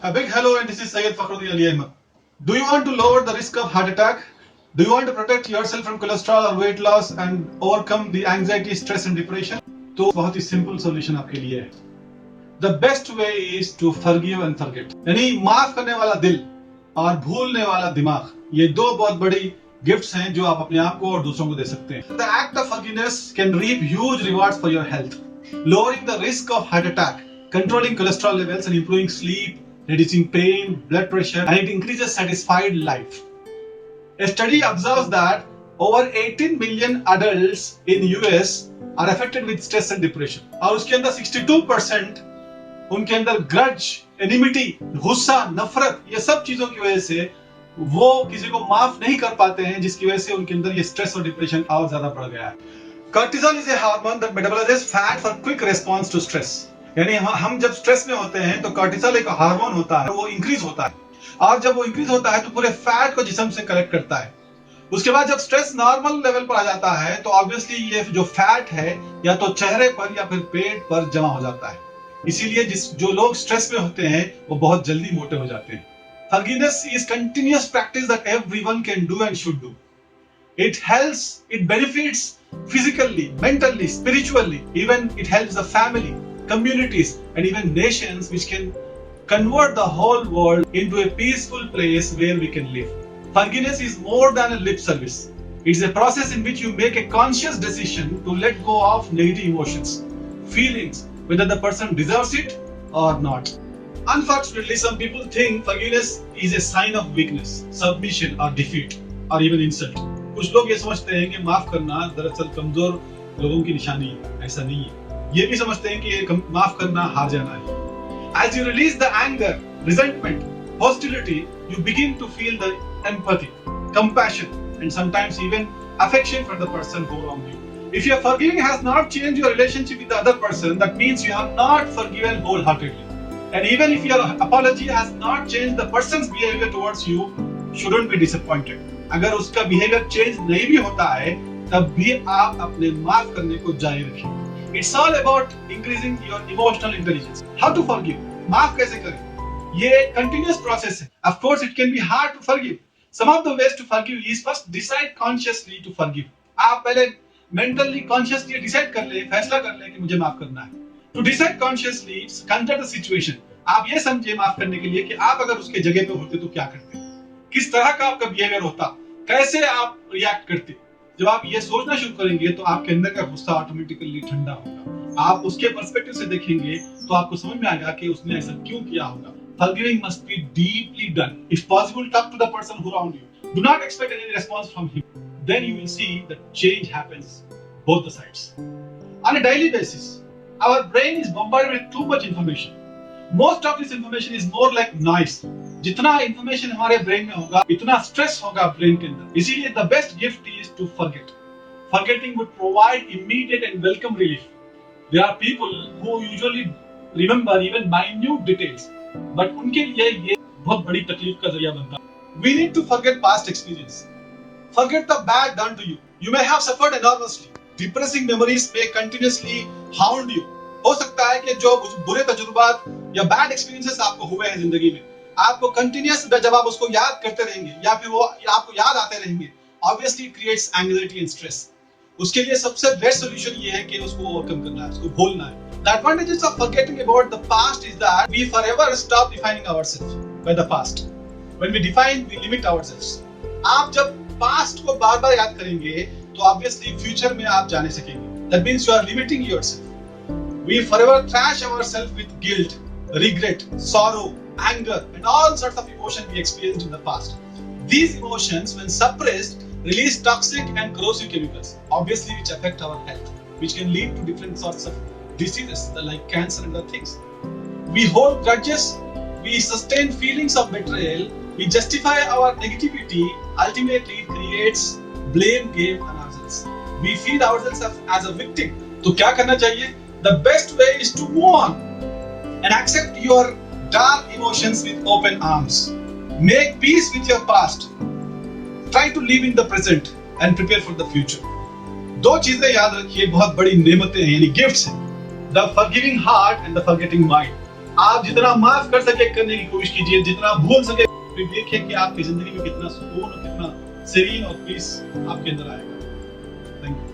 A big hello, and this is Syed Fakhruddin Ali Ahmed. Do you want to lower the risk of heart attack? Do you want to protect yourself from cholesterol or weight loss and overcome the anxiety, stress and depression? तो बहुत ही simple solution आपके लिए है. The best way is to forgive and forget. यानी माफ करने वाला दिल और भूलने वाला दिमाग, ये दो बहुत बड़ी गिफ्ट्स हैं जो आप अपने आप को और दूसरों को दे सकते हैं. The act of forgiveness can reap huge rewards for your health, lowering the risk of heart attack, controlling cholesterol levels and improving sleep, reducing pain, blood pressure, and it increases satisfied life. A study observes that over 18 million adults in US are affected with stress and depression. और उसके अंदर 62% उनके अंदर grudge, enmity, गुस्सा, नफरत, ये सब चीजों की वजह से वो किसी को माफ नहीं कर पाते हैं, जिसकी वजह से उनके अंदर ये स्ट्रेस और डिप्रेशन और ज्यादा बढ़ गया है. Cortisol is a hormone that metabolizes fat for quick response to stress. यानी हम जब स्ट्रेस में होते हैं तो कॉर्टिसोल एक हार्मोन होता है, वो इंक्रीज होता है और जब वो इंक्रीज होता है तो पूरे फैट को जिस्म से कलेक्ट करता है. उसके बाद जब स्ट्रेस नॉर्मल लेवल पर आ जाता है तो ऑब्वियसली ये जो फैट है या तो चेहरे पर या फिर पेट पर जमा हो जाता है. इसीलिए जो लोग स्ट्रेस में होते हैं वो बहुत जल्दी मोटे हो जाते हैं. Forgiveness is continuous practice that everyone can do and should do. It helps, it benefits physically, mentally, spiritually. Even it helps the family, communities and even nations, which can convert the whole world into a peaceful place where we can live. Forgiveness is more than a lip service. It's a process in which you make a conscious decision to let go of negative emotions, feelings, whether the person deserves it or not. Unfortunately, some people think forgiveness is a sign of weakness, submission or defeat or even insult. कुछ लोग ये समझते हैं कि माफ करना दरअसल कमजोर लोगों की निशानी है. ऐसा नहीं है. ये भी समझते हैं कि ये माफ करना हार जाना है. As you release the anger, resentment, hostility, you begin to feel the empathy, compassion, and sometimes even affection for the person who wronged you. If your forgiving has not changed your relationship with the other person, that means you have not forgiven wholeheartedly. And even if your apology has not changed the person's behavior towards you, shouldn't be disappointed. अगर उसका behavior change नहीं भी होता है, तब भी आप अपने माफ करने को जारी रखें. It's all about increasing your emotional intelligence. How to forgive? माफ कैसे करें? ये एक continuous process है. Of course, it can be hard to forgive. Some of the ways to forgive is first decide consciously to forgive. आप पहले mentally, consciously decide कर ले, फैसला कर ले कि मुझे माफ करना है. To decide consciously, consider the situation. आप ये समझे माफ करने के लिए कि आप अगर उसके जगह पे होते तो क्या करते? किस तरह का आपका बिहेवियर होता? कैसे आप रिएक्ट करते? जब आप ये सोचना शुरू करेंगे तो आपके अंदर का गुस्सा ऑटोमेटिकली ठंडा होगा. आप उसके पर्सपेक्टिव से देखेंगे तो आपको समझ में आएगा कि उसने ऐसा क्यों किया होगा. Forgiving must be deeply done. If possible, talk to the person who wronged you. Do not expect any response from him. Then you will see that change happens both the sides. On a daily basis, our brain is bombarded with too much information. Most of this information is more like noise. जितना information हमारे brain में होगा, इतना stress होगा brain के अंदर. इसीलिए the best gift is to forget. Forgetting would provide immediate and welcome relief. There are people who usually remember even minute details, but उनके लिए ये बहुत बड़ी तकलीफ का जरिया बनता है. We need to forget past experience. Forget the bad done to you. You may have suffered enormously. Depressing memories may continuously hound you. हो सकता है कि जो बुरे तजुर्बात या बैड एक्सपीरियंसेस आपको हुए हैं जिंदगी में, आपको कंटिन्यूअस जब आप उसको याद करते रहेंगे या फिर वो आपको याद आते रहेंगे, obviously creates anxiety and stress. उसके लिए सबसे बेस्ट सॉल्यूशन ये है कि उसको ओवरकम करना है, उसको भूलना है. The advantages of forgetting about the past is that we forever stop defining ourselves by the past. When we define, we limit ourselves. आप जब पास्ट को बार-बार याद करेंगे तो obviously फ्यूचर में आप जाने सकेंगे. That means you are limiting yourself. We forever trash ourselves with guilt, regret, sorrow, anger, and all sorts of emotions we experienced in the past. These emotions, when suppressed, release toxic and corrosive chemicals, obviously which affect our health, which can lead to different sorts of diseases like cancer and other things. We hold grudges, we sustain feelings of betrayal, we justify our negativity. Ultimately, it creates blame game on ourselves. We feel ourselves as a victim. तो क्या करना चाहिए? The best way is to move on and accept your dark emotions with open arms. Make peace with your past. Try to live in the present and prepare for the future. दो चीजें याद रखिए, बहुत बड़ी नेमतें हैं, यानी gifts हैं. The forgiving heart and the forgetting mind. आप जितना माफ कर सके करने की कोशिश कीजिए, जितना भूल सके, फिर देखिए कि आपकी जिंदगी में कितना सुकून और कितना सीरीन और पीस आपके अंदर आएगा। Thank you.